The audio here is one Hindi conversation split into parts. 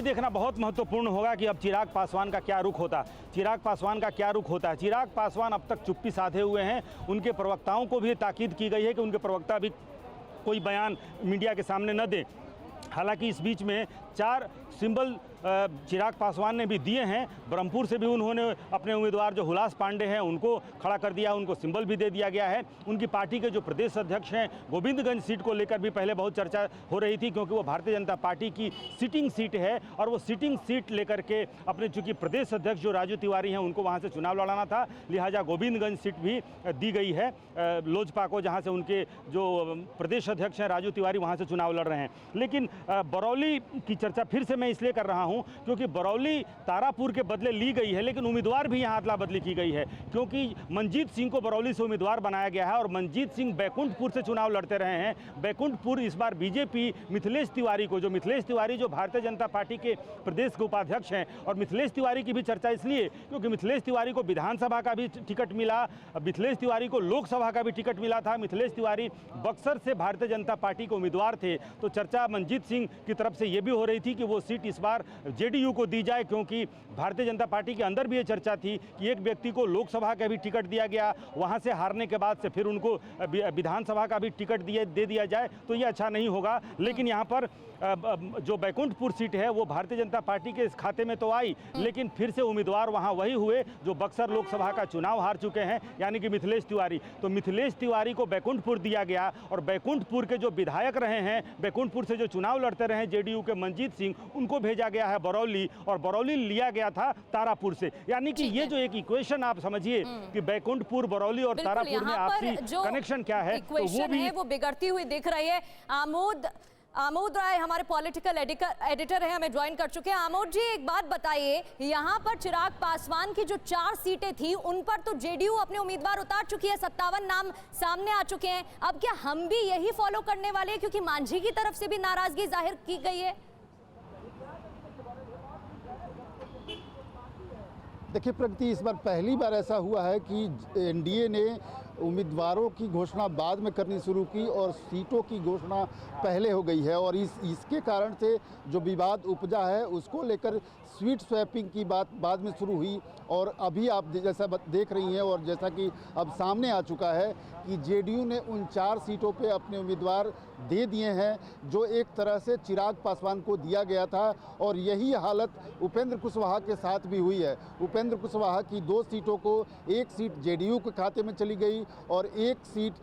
देखना बहुत महत्वपूर्ण होगा कि अब चिराग पासवान का क्या रुख होता है। चिराग पासवान का क्या रुख होता है। चिराग पासवान अब तक चुप्पी साधे हुए हैं। उनके प्रवक्ताओं को भी ताकीद की गई है कि उनके प्रवक्ता भी कोई बयान मीडिया के सामने न दें। हालांकि इस बीच में 4 सिंबल चिराग पासवान ने भी दिए हैं। ब्रह्मपुर से भी उन्होंने अपने उम्मीदवार जो हुलास पांडे हैं उनको खड़ा कर दिया, उनको सिंबल भी दे दिया गया है। उनकी पार्टी के जो प्रदेश अध्यक्ष हैं गोविंदगंज सीट को लेकर भी पहले बहुत चर्चा हो रही थी, क्योंकि वो भारतीय जनता पार्टी की सिटिंग सीट है और वो सिटिंग सीट लेकर के अपने चूंकि प्रदेश अध्यक्ष जो राजू तिवारी हैं उनको वहाँ से चुनाव लड़ाना था, लिहाजा गोविंदगंज सीट भी दी गई है लोजपा को, जहाँ से उनके जो प्रदेश अध्यक्ष हैं राजू तिवारी वहाँ से चुनाव लड़ रहे हैं। लेकिन बरौली की चर्चा फिर से मैं इसलिए कर रहा हूं क्योंकि बरौली तारापुर के बदले ली गई है, लेकिन उम्मीदवार भी यहां अदला बदली की गई है, क्योंकि मनजीत सिंह को बरौली से उम्मीदवार बनाया गया है और मनजीत सिंह बैकुंठपुर से चुनाव लड़ते रहे हैं। बैकुंठपुर इस बार बीजेपी मिथिलेश तिवारी को, जो मिथिलेश तिवारी जो भारतीय जनता पार्टी के प्रदेश के उपाध्यक्ष हैं, और मिथिलेश तिवारी की भी चर्चा इसलिए क्योंकि मिथिलेश तिवारी को विधानसभा का भी टिकट मिला, मिथिलेश तिवारी को लोकसभा का भी टिकट मिला था। मिथिलेश तिवारी बक्सर से भारतीय जनता पार्टी के उम्मीदवार थे, तो चर्चा मनजीत सिंह की तरफ से ये भी हो रही थी कि वो सीट इस बार जेडीयू को दी जाए, क्योंकि भारतीय जनता पार्टी के अंदर भी ये चर्चा थी कि एक व्यक्ति को लोकसभा का भी टिकट दिया गया, वहां से हारने के बाद से फिर उनको विधानसभा का भी टिकट दे दिया जाए तो ये अच्छा नहीं होगा। लेकिन यहाँ पर जो बैकुंठपुर सीट है वो भारतीय जनता पार्टी के इस खाते में तो आई, लेकिन फिर से उम्मीदवार वहाँ वही हुए जो बक्सर लोकसभा का चुनाव हार चुके हैं, यानी कि मिथिलेश तिवारी। तो मिथिलेश तिवारी को बैकुंठपुर दिया गया और बैकुंठपुर के जो विधायक रहे हैं, बैकुंठपुर से जो चुनाव लड़ते रहे जेडीयू के मनजीत सिंह, उनको भेजा गया है बरौली, और बरौली लिया गया था तारापुर से। यानी कि ये जो एक इक्वेशन आप समझिए कि बैकुंठपुर, बरौली और तारापुर में आपसी कनेक्शन क्या है, तो वो भी वो बिगड़ती हुई दिख रही है। आमोद राय हमारे पॉलिटिकल एडिटर हैं, हमें ज्वाइन कर चुके हैं। आमोद जी, एक बात बताइए, यहाँ पर चिराग पासवान की जो 4 सीटें थी उन पर तो जेडीयू अपने उम्मीदवार उतार चुकी है, 57 नाम सामने आ चुके हैं। अब क्या हम भी यही फॉलो करने वाले हैं, क्योंकि मांझी की तरफ से भी नाराजगी जाहिर की गई है? देखिए प्रगति, इस बार पहली बार ऐसा हुआ है कि एनडीए ने उम्मीदवारों की घोषणा बाद में करनी शुरू की और सीटों की घोषणा पहले हो गई है, और इसके कारण से जो विवाद उपजा है उसको लेकर सीट स्वैपिंग की बात बाद में शुरू हुई। और अभी आप जैसा देख रही हैं और जैसा कि अब सामने आ चुका है कि जेडीयू ने उन 4 सीटों पे अपने उम्मीदवार दे दिए हैं जो एक तरह से चिराग पासवान को दिया गया था, और यही हालत उपेंद्र कुशवाहा के साथ भी हुई है। उपेंद्र कुशवाहा की 2 सीटों को, एक सीट जेडीयू के खाते में चली गई और एक सीट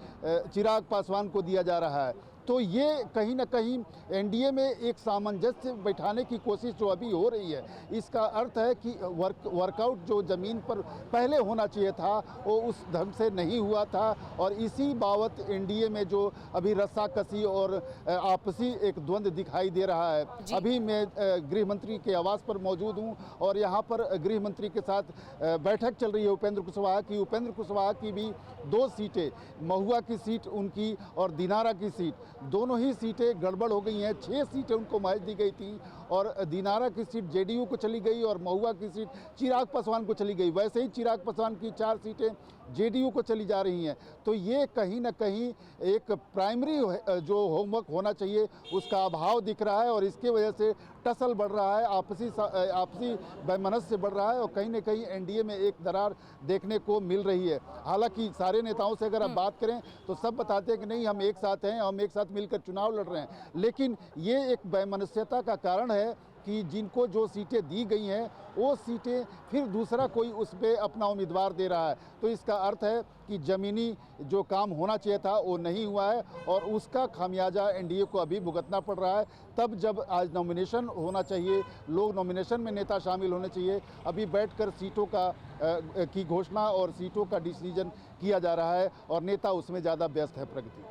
चिराग पासवान को दिया जा रहा है। तो ये कहीं ना कहीं एनडीए में एक सामंजस्य बैठाने की कोशिश जो अभी हो रही है, इसका अर्थ है कि वर्कआउट जो ज़मीन पर पहले होना चाहिए था वो उस ढंग से नहीं हुआ था, और इसी बाबत एनडीए में जो अभी रस्साकसी और आपसी एक द्वंद्व दिखाई दे रहा है। अभी मैं गृह मंत्री के आवास पर मौजूद हूँ और यहाँ पर गृह मंत्री के साथ बैठक चल रही है उपेंद्र कुशवाहा की। उपेंद्र कुशवाहा की भी 2 सीटें, महुआ की सीट उनकी और दिनारा की सीट, दोनों ही सीटें गड़बड़ हो गई हैं। 6 सीटें उनको महज दी गई थी और दिनारा की सीट जेडीयू को चली गई और महुआ की सीट चिराग पासवान को चली गई। वैसे ही चिराग पासवान की 4 सीटें जेडीयू को चली जा रही हैं। तो ये कहीं ना कहीं एक प्राइमरी जो होमवर्क होना चाहिए उसका अभाव दिख रहा है, और इसके वजह से टसल बढ़ रहा है, आपसी वैमनस्य बढ़ रहा है, और कहीं ना कहीं एनडीए में एक दरार देखने को मिल रही है। हालांकि सारे नेताओं से अगर आप बात करें तो सब बताते हैं कि नहीं, हम एक साथ हैं, हम एक साथ मिलकर चुनाव लड़ रहे हैं, लेकिन ये एक वैमनस्यता का कारण है कि जिनको जो सीटें दी गई हैं वो सीटें फिर दूसरा कोई उस पर अपना उम्मीदवार दे रहा है। तो इसका अर्थ है कि ज़मीनी जो काम होना चाहिए था वो नहीं हुआ है, और उसका खामियाजा एनडीए को अभी भुगतना पड़ रहा है। तब जब आज नॉमिनेशन होना चाहिए, लोग नॉमिनेशन में नेता शामिल होने चाहिए, अभी बैठकर सीटों की घोषणा और सीटों का डिसीजन किया जा रहा है और नेता उसमें ज़्यादा व्यस्त है। प्रगति।